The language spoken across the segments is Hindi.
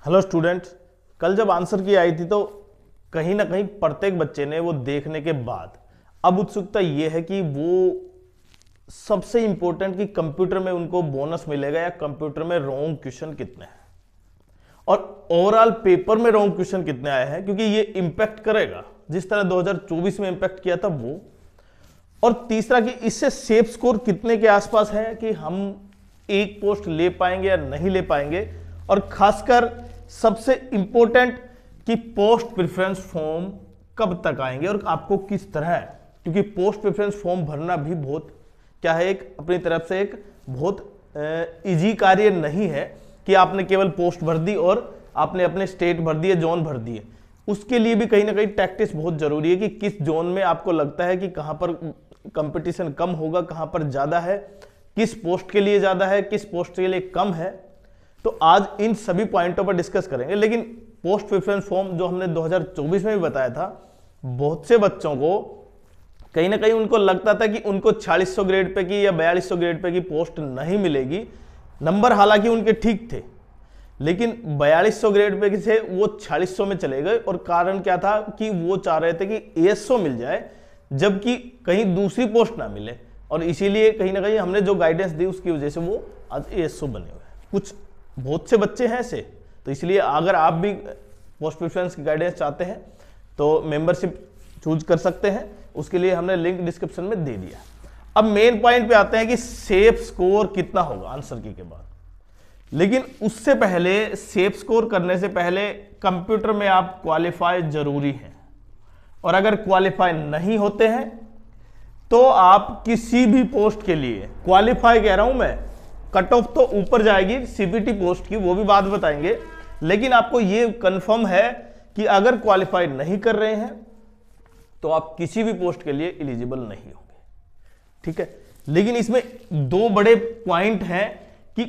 हेलो स्टूडेंट्स, कल जब आंसर की आई थी तो कहीं ना कहीं प्रत्येक बच्चे ने वो देखने के बाद अब उत्सुकता ये है कि वो सबसे इंपॉर्टेंट कि कंप्यूटर में उनको बोनस मिलेगा या कंप्यूटर में रॉन्ग क्वेश्चन कितने हैं और ओवरऑल पेपर में रॉन्ग क्वेश्चन कितने आए हैं, क्योंकि ये इंपैक्ट करेगा जिस तरह 2024 में इंपैक्ट किया था वो। और तीसरा कि इससे सेफ स्कोर कितने के आसपास है कि हम एक पोस्ट ले पाएंगे या नहीं ले पाएंगे, और खासकर सबसे इंपॉर्टेंट कि पोस्ट प्रेफरेंस फॉर्म कब तक आएंगे और आपको किस तरह है, क्योंकि पोस्ट प्रेफरेंस फॉर्म भरना भी बहुत क्या है, एक अपनी तरफ से एक बहुत इजी कार्य नहीं है कि आपने केवल पोस्ट भर दी और आपने अपने स्टेट भर दिए, जोन भर दिए। उसके लिए भी कहीं ना कहीं टैक्टिस बहुत जरूरी है कि किस जोन में आपको लगता है कि कहां पर कंपटीशन कम होगा, कहां पर ज्यादा है, किस पोस्ट के लिए ज्यादा है, किस पोस्ट के लिए कम है। तो आज इन सभी पॉइंटों पर डिस्कस करेंगे। लेकिन पोस्ट प्रेफरेंस फॉर्म जो हमने 2024 में भी बताया था, बहुत से बच्चों को कहीं ना कहीं उनको लगता था कि उनको 4600 ग्रेड पे की या 4200 ग्रेड पे की पोस्ट नहीं मिलेगी। नंबर हालांकि उनके ठीक थे, लेकिन 4200 ग्रेड पे से वो 4600 में चले गए। और कारण क्या था कि वो चाह रहे थे कि ASO मिल जाए, जबकि कहीं दूसरी पोस्ट ना मिले, और इसीलिए कहीं ना कहीं हमने जो गाइडेंस दी उसकी वजह से वो आज ASO बने हुए हैं। कुछ बहुत से बच्चे हैं ऐसे, तो इसलिए अगर आप भी पोस्ट प्रेफरेंस की गाइडेंस चाहते हैं तो मेंबरशिप चूज कर सकते हैं, उसके लिए हमने लिंक डिस्क्रिप्शन में दे दिया। अब मेन पॉइंट पे आते हैं कि सेफ स्कोर कितना होगा आंसर की के बाद। लेकिन उससे पहले, सेफ स्कोर करने से पहले कंप्यूटर में आप क्वालिफाई जरूरी है, और अगर क्वालिफाई नहीं होते हैं तो आप किसी भी पोस्ट के लिए, क्वालिफाई कह रहा हूं मैं, कट ऑफ तो ऊपर जाएगी CPT पोस्ट की, वो भी बात बताएंगे, लेकिन आपको ये कंफर्म है कि अगर क्वालिफाई नहीं कर रहे हैं तो आप किसी भी पोस्ट के लिए एलिजिबल नहीं होंगे। ठीक है, लेकिन इसमें दो बड़े पॉइंट हैं कि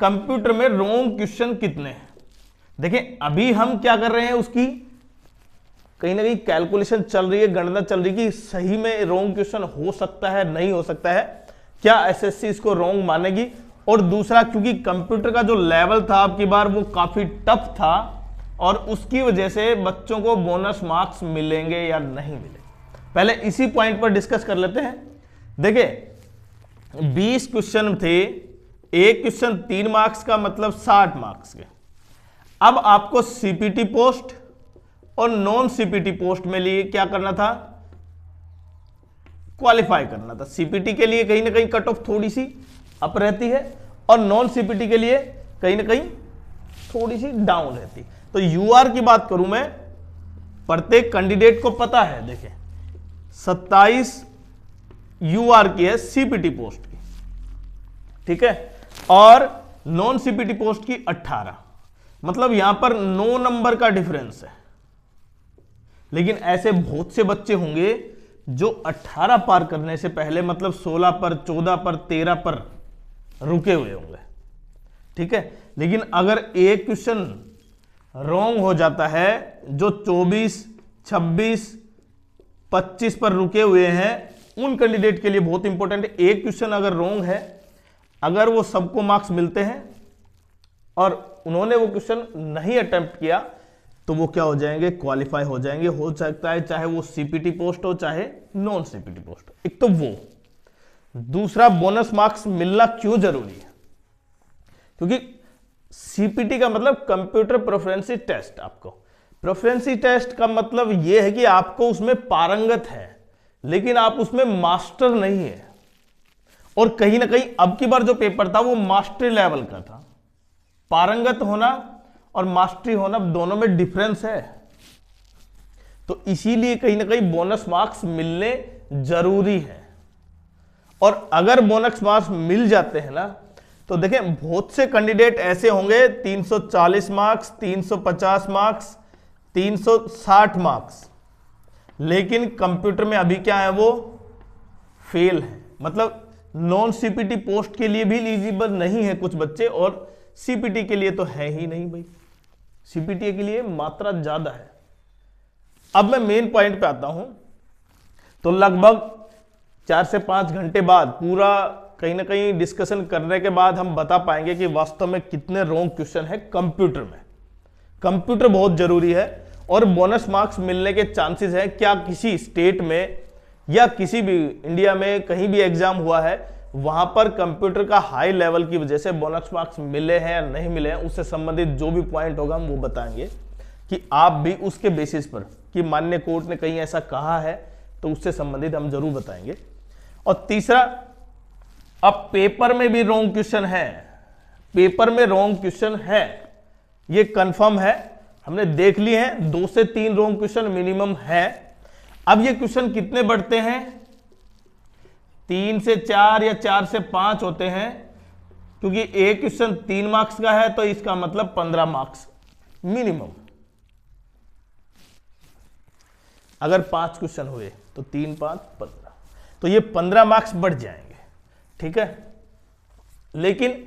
कंप्यूटर में रॉन्ग क्वेश्चन कितने हैं। देखिए अभी हम क्या कर रहे हैं, उसकी कहीं ना कहीं कैलकुलेशन चल रही है, गणना चल रही है कि सही में रॉन्ग क्वेश्चन हो सकता है, नहीं हो सकता है, क्या SSC इसको रॉन्ग मानेगी। और दूसरा, क्योंकि कंप्यूटर का जो लेवल था अब की बार वो काफी टफ था, और उसकी वजह से बच्चों को बोनस मार्क्स मिलेंगे या नहीं मिलेंगे। पहले इसी पॉइंट पर डिस्कस कर लेते हैं। देखिए 20 क्वेश्चन थे, एक क्वेश्चन 3 मार्क्स का, मतलब 60 मार्क्स के। अब आपको CPT पोस्ट और नॉन CPT पोस्ट में लिए क्या करना था, क्वालिफाई करना था। CPT के लिए कहीं ना कहीं कट ऑफ थोड़ी सी अप रहती है, और नॉन CPT के लिए कहीं ना कहीं थोड़ी सी डाउन रहती। तो UR की बात करूं मैं, प्रत्येक कैंडिडेट को पता है, देखें 27 UR की है CPT पोस्ट की, ठीक है, और नॉन CPT पोस्ट की 18, मतलब यहां पर 9 नंबर का डिफरेंस है। लेकिन ऐसे बहुत से बच्चे होंगे जो 18 पार करने से पहले, मतलब 16 पर, 14 पर, 13 पर रुके हुए होंगे। ठीक है, लेकिन अगर एक क्वेश्चन रॉन्ग हो जाता है, जो 24, 26, 25 पर रुके हुए हैं, उन कैंडिडेट के लिए बहुत इंपॉर्टेंट है। एक क्वेश्चन अगर रॉन्ग है, अगर वो सबको मार्क्स मिलते हैं और उन्होंने वो क्वेश्चन नहीं अटेम्प्ट किया, तो वो क्या हो जाएंगे, क्वालिफाई हो जाएंगे। हो सकता है चाहे वो CPT पोस्ट हो चाहे नॉन CPT पोस्ट हो। एक तो वो, दूसरा बोनस मार्क्स मिलना क्यों जरूरी है, क्योंकि CPT का मतलब कंप्यूटर प्रेफरेंसी टेस्ट। आपको प्रेफरेंसी टेस्ट का मतलब यह है कि आपको उसमें पारंगत है, लेकिन आप उसमें मास्टर नहीं है। और कहीं ना कहीं अब की बार जो पेपर था वो मास्टरी लेवल का था। पारंगत होना और मास्टरी होना दोनों में डिफरेंस है, तो इसीलिए कहीं ना कहीं बोनस मार्क्स मिलने जरूरी है। और अगर बोनस मार्क्स मिल जाते हैं ना, तो देखें बहुत से कैंडिडेट ऐसे होंगे 340 मार्क्स, 350 मार्क्स, 360 मार्क्स, लेकिन कंप्यूटर में अभी क्या है, वो फेल है। मतलब नॉन CPT पोस्ट के लिए भी एलिजिबल नहीं है कुछ बच्चे, और CPT के लिए तो है ही नहीं भाई, CPT के लिए मात्रा ज्यादा है। अब मैं मेन पॉइंट पे आता हूं। तो लगभग 4 से 5 घंटे बाद पूरा कहीं ना कहीं डिस्कशन करने के बाद हम बता पाएंगे कि वास्तव में कितने रॉन्ग क्वेश्चन है कंप्यूटर में। कंप्यूटर बहुत जरूरी है और बोनस मार्क्स मिलने के चांसेस है। क्या किसी स्टेट में या किसी भी इंडिया में कहीं भी एग्जाम हुआ है वहां पर कंप्यूटर का हाई लेवल की वजह से बोनस मार्क्स मिले हैं या नहीं मिले हैं, उससे संबंधित जो भी पॉइंट होगा हम वो बताएंगे कि आप भी उसके बेसिस पर कि मान्य कोर्ट ने कहीं ऐसा कहा है तो उससे संबंधित हम जरूर बताएंगे। और तीसरा, अब पेपर में भी रॉन्ग क्वेश्चन है, पेपर में रॉन्ग क्वेश्चन है, ये कंफर्म है, हमने देख लिए हैं 2 से 3 रॉन्ग क्वेश्चन मिनिमम है। अब ये क्वेश्चन कितने बढ़ते हैं, 3 से 4 या 4 से 5 होते हैं, क्योंकि एक क्वेश्चन 3 मार्क्स का है तो इसका मतलब 15 मार्क्स मिनिमम। अगर 5 क्वेश्चन हुए तो 3 5 15, तो ये 15 मार्क्स बढ़ जाएंगे, ठीक है। लेकिन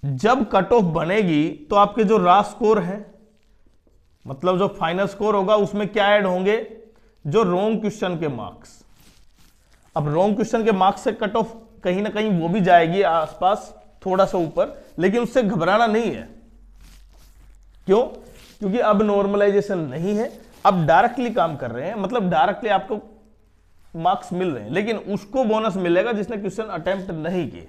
जब कट ऑफ बनेगी तो आपके जो रा स्कोर है, मतलब जो फाइनल स्कोर होगा, उसमें क्या ऐड होंगे, जो रॉन्ग क्वेश्चन के मार्क्स। अब रॉन्ग क्वेश्चन के मार्क्स से कट ऑफ कहीं ना कहीं वो भी जाएगी आसपास थोड़ा सा ऊपर, लेकिन उससे घबराना नहीं है। क्यों? क्योंकि अब नॉर्मलाइजेशन नहीं है, अब डायरेक्टली काम कर रहे हैं, मतलब डायरेक्टली आपको मार्क्स मिल रहे हैं, लेकिन उसको बोनस मिलेगा जिसने क्वेश्चन अटेम्प्ट नहीं किए।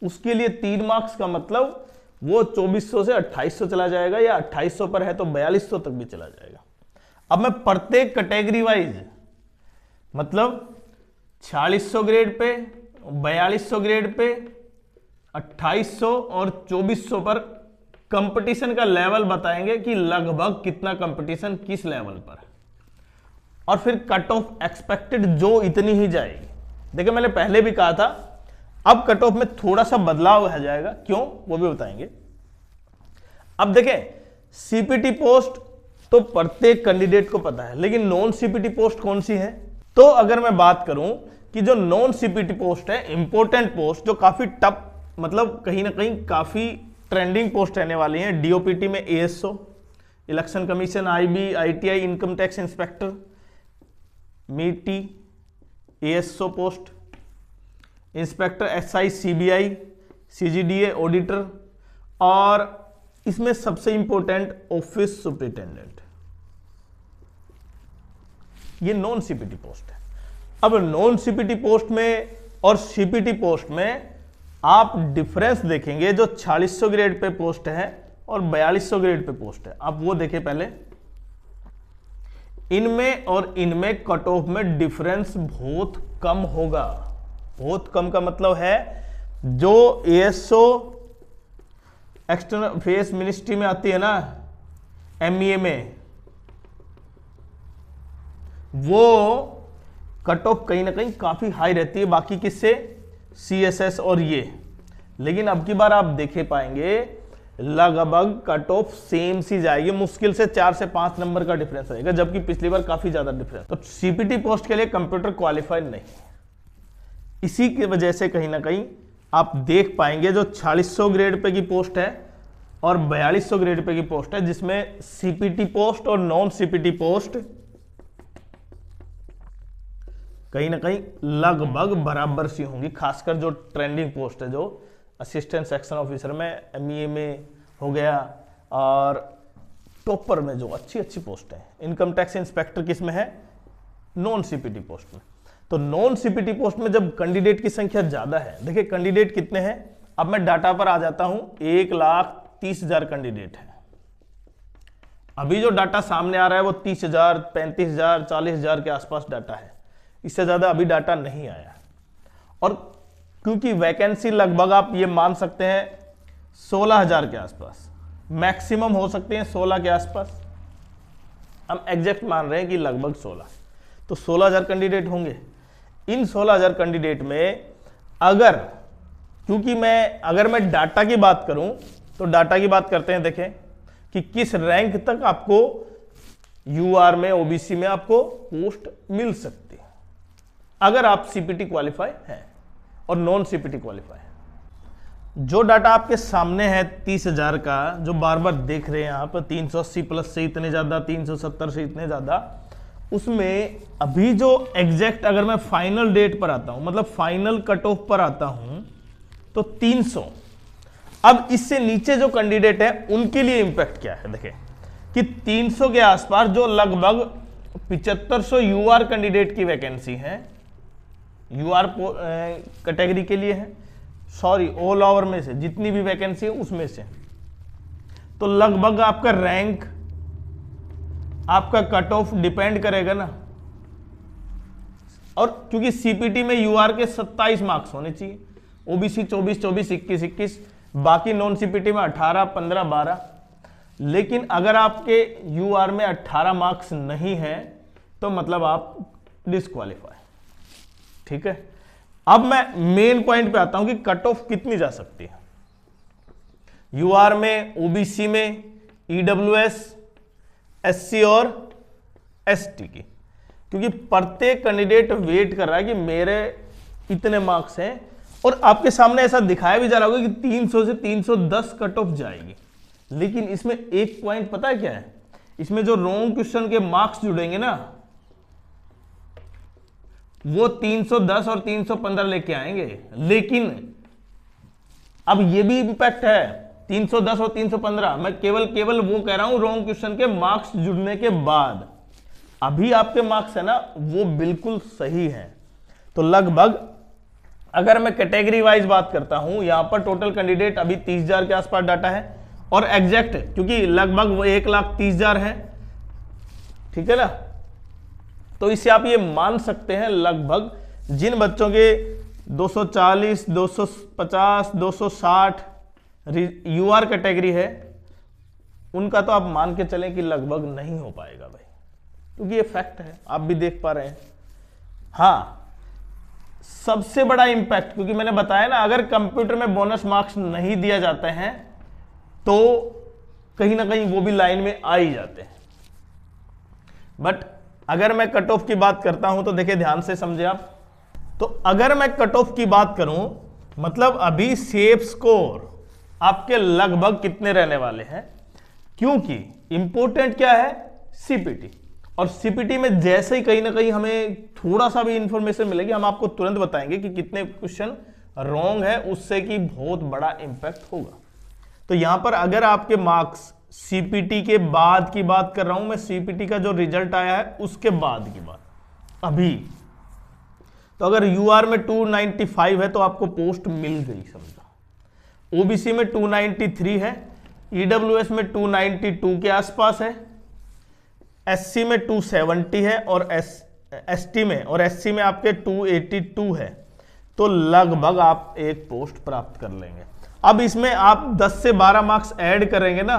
उसके लिए 3 मार्क्स का मतलब वो 2400 से 2800 चला जाएगा, या 2800 पर है तो 4200 तक भी चला जाएगा। अब मैं प्रत्येक कैटेगरी वाइज, मतलब 4600 ग्रेड पे, 4200 ग्रेड पे, 2800 और 2400 पर कंपटीशन का लेवल बताएंगे कि लगभग कितना कंपटीशन किस लेवल पर है, और फिर कट ऑफ एक्सपेक्टेड जो इतनी ही जाएगी। देखिए मैंने पहले भी कहा था, अब कट ऑफ में थोड़ा सा बदलाव आ जाएगा, क्यों वो भी बताएंगे। अब देखें, सीपीटी पोस्ट तो प्रत्येक कैंडिडेट को पता है, लेकिन नॉन सीपीटी पोस्ट कौन सी है? तो अगर मैं बात करूं कि जो नॉन सीपीटी पोस्ट है, इंपॉर्टेंट पोस्ट, जो काफी टफ, मतलब कहीं ना कहीं काफी ट्रेंडिंग पोस्ट रहने वाली है। डीओपीटी में ASO, election commission, IB, ITI, income tax inspector, मीटी, ASO post, inspector SI, CBI, CGDA, auditor, और इसमें सबसे इंपॉर्टेंट ऑफिस सुपरिटेंडेंट, ये नॉन सीपीटी पोस्ट है। अब नॉन सीपीटी पोस्ट में और सीपीटी पोस्ट में आप डिफरेंस देखेंगे, जो 4600 ग्रेड पे पोस्ट है और 4200 ग्रेड पे पोस्ट है, आप वो देखें पहले। इनमें और इनमें कट ऑफ में डिफरेंस बहुत कम होगा। बहुत कम का मतलब है, जो एएसओ एक्सटर्नल अफेयर्स मिनिस्ट्री में आती है ना, एमईए में, वो कट ऑफ कहीं ना कहीं काफी हाई रहती है बाकी किससे, सीएसएस और ये। लेकिन अब की बार आप देखे पाएंगे लगभग कट ऑफ सेम सी जाएगी, मुश्किल से 4 से 5 नंबर का डिफरेंस रहेगा, जबकि पिछली बार काफी ज्यादा डिफरेंस। तो सीपीटी पोस्ट के लिए कंप्यूटर क्वालिफाइड नहीं, इसी की वजह से कहीं ना कहीं आप देख पाएंगे जो 4600 ग्रेड पे की पोस्ट है और 4200 ग्रेड पे की पोस्ट है, जिसमें सीपीटी पोस्ट और नॉन सीपीटी पोस्ट कहीं ना कहीं लगभग बराबर सी होंगी। खासकर जो ट्रेंडिंग पोस्ट है, जो असिस्टेंट सेक्शन ऑफिसर में, एमईए में हो गया, और टॉपर में जो अच्छी अच्छी पोस्ट है, इनकम टैक्स इंस्पेक्टर किस में है, नॉन सीपीटी पोस्ट में। तो नॉन सीपीटी पोस्ट में जब कैंडिडेट की संख्या ज्यादा है, देखिए कैंडिडेट कितने हैं, अब मैं डाटा पर आ जाता हूं, 1,30,000 कैंडिडेट है। अभी जो डाटा सामने आ रहा है वो 30,000, 35,000, 40,000 के आसपास डाटा है, इससे ज्यादा अभी डाटा नहीं आया। और क्योंकि वैकेंसी लगभग आप ये मान सकते हैं 16,000 के आसपास, मैक्सिमम हो सकते हैं 16 के आसपास, हम एग्जैक्ट मान रहे हैं कि लगभग 16, तो 16,000 कैंडिडेट होंगे। इन 16,000 कैंडिडेट में अगर मैं डाटा की बात करूं, तो डाटा की बात करते हैं, देखें कि किस रैंक तक आपको यूआर में, ओबीसी में आपको पोस्ट मिल सकती है अगर आप सीपीटी क्वालिफाई हैं और नॉन सीपीटी क्वालिफाई है। जो डाटा आपके सामने है 30,000 का, जो बार बार देख रहे हैं यहाँ पर, 380 प्लस से इतने ज्यादा, 370 से इतने ज्यादा, उसमें अभी जो एग्जैक्ट, अगर मैं फाइनल डेट पर आता हूं, मतलब फाइनल कट ऑफ पर आता हूं, तो 300। अब इससे नीचे जो कैंडिडेट है उनके लिए इंपैक्ट क्या है, देखें कि 300 के आसपास जो लगभग 7500 यूआर कैंडिडेट की वैकेंसी है, यूआर कैटेगरी के लिए है, सॉरी ऑल ओवर में से जितनी भी वैकेंसी है उसमें से, तो लगभग आपका रैंक, आपका कट ऑफ डिपेंड करेगा ना। और क्योंकि सीपीटी में यूआर के 27 मार्क्स होने चाहिए, ओबीसी 24 24 21 21, बाकी नॉन सीपीटी में 18 15 12, लेकिन अगर आपके यूआर में 18 मार्क्स नहीं है तो मतलब आप डिस्क्वालीफाई। ठीक है, अब मैं मेन पॉइंट पे आता हूं कि कट ऑफ कितनी जा सकती है यूआर में, ओबीसी में, ईडब्ल्यूएस, एससी और एसटी की, क्योंकि प्रत्येक कैंडिडेट वेट कर रहा है कि मेरे इतने मार्क्स हैं, और आपके सामने ऐसा दिखाया भी जा रहा होगा कि 300 से 310 कट ऑफ जाएगी। लेकिन इसमें एक पॉइंट पता है क्या है, इसमें जो रॉन्ग क्वेश्चन के मार्क्स जुड़ेंगे ना वो 310 और 315 लेके आएंगे। लेकिन अब ये भी इंपैक्ट है 310 और 315, मैं केवल वो कह रहा हूं रॉन्ग क्वेश्चन के मार्क्स जुड़ने के बाद। अभी आपके मार्क्स है ना वो बिल्कुल सही है। तो लगभग अगर मैं कैटेगरी वाइज बात करता हूं, यहां पर टोटल कैंडिडेट अभी 30,000 के आसपास डाटा है, और एग्जैक्ट क्योंकि लगभग वो 1,30,000 है, ठीक है ना। तो इससे आप ये मान सकते हैं लगभग जिन बच्चों के 240, 250, 260 यूआर कैटेगरी है, उनका तो आप मान के चलें कि लगभग नहीं हो पाएगा भाई, क्योंकि ये फैक्ट है, आप भी देख पा रहे हैं। हाँ, सबसे बड़ा इंपैक्ट, क्योंकि मैंने बताया ना अगर कंप्यूटर में बोनस मार्क्स नहीं दिया जाते हैं तो कहीं ना कहीं वो भी लाइन में आ ही जाते हैं। बट अगर मैं कट ऑफ की बात करता हूं तो देखिए ध्यान से समझे आप। तो अगर मैं कट ऑफ की बात करूं, मतलब अभी सेफ स्कोर आपके लगभग कितने रहने वाले हैं, क्योंकि इंपॉर्टेंट क्या है सीपीटी, और सीपीटी में जैसे ही कहीं ना कहीं हमें थोड़ा सा भी इंफॉर्मेशन मिलेगी हम आपको तुरंत बताएंगे कि कितने क्वेश्चन रॉन्ग है, उससे कि बहुत बड़ा इंपैक्ट होगा। तो यहां पर अगर आपके मार्क्स सीपीटी के बाद की बात कर रहा हूं मैं, सीपीटी का जो रिजल्ट आया है उसके बाद की बात अभी, तो अगर यूआर में 295 है तो आपको पोस्ट मिल गई समझो, ओबीसी में 293 है, ईडब्ल्यूएस में 292 के आसपास है, एससी में 270 है, और एसटी में और एससी में आपके 282 है, तो लगभग आप एक पोस्ट प्राप्त कर लेंगे। अब इसमें आप 10 से 12 मार्क्स ऐड करेंगे ना,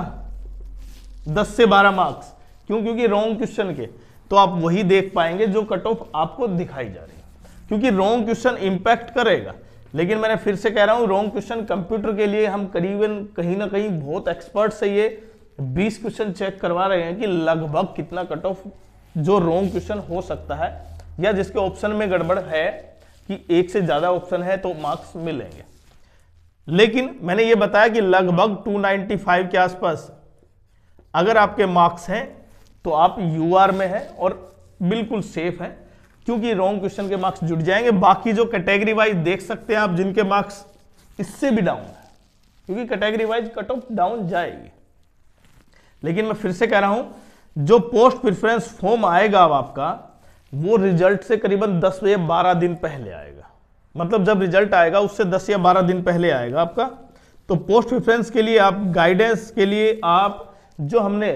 10 से 12 मार्क्स, क्यों? क्योंकि रॉन्ग क्वेश्चन के, तो आप वही देख पाएंगे जो कट ऑफ आपको दिखाई जा रही है, क्योंकि रॉन्ग क्वेश्चन इंपैक्ट करेगा। लेकिन मैंने फिर से कह रहा हूं रॉन्ग क्वेश्चन कंप्यूटर के लिए हम करीबन कहीं ना कहीं बहुत एक्सपर्ट से ये 20 क्वेश्चन चेक करवा रहे हैं कि लगभग कितना कट ऑफ जो रॉन्ग क्वेश्चन हो सकता है, या जिसके ऑप्शन में गड़बड़ है कि एक से ज्यादा ऑप्शन है तो मार्क्स मिलेंगे। लेकिन मैंने ये बताया कि लगभग 295 के आसपास अगर आपके मार्क्स हैं तो आप यूआर में हैं और बिल्कुल सेफ है, क्योंकि रॉन्ग क्वेश्चन के मार्क्स जुड़ जाएंगे। बाकी जो कैटेगरी वाइज देख सकते हैं आप जिनके मार्क्स इससे भी डाउन है, क्योंकि category wise cut off down जाएगी। लेकिन मैं फिर से कह रहा हूं जो पोस्ट प्रेफरेंस फॉर्म आएगा अब आपका, वो रिजल्ट से करीबन 10 या 12 दिन पहले आएगा। मतलब जब रिजल्ट आएगा उससे 10 या 12 दिन पहले आएगा आपका। तो पोस्ट प्रेफरेंस के लिए आप गाइडेंस के लिए आप जो हमने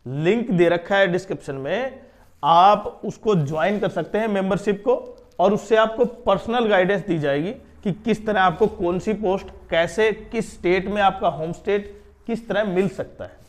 लिंक दे रखा है डिस्क्रिप्शन में, आप उसको ज्वाइन कर सकते हैं मेंबरशिप को, और उससे आपको पर्सनल गाइडेंस दी जाएगी कि किस तरह आपको कौन सी पोस्ट कैसे, किस स्टेट में आपका होम स्टेट किस तरह मिल सकता है।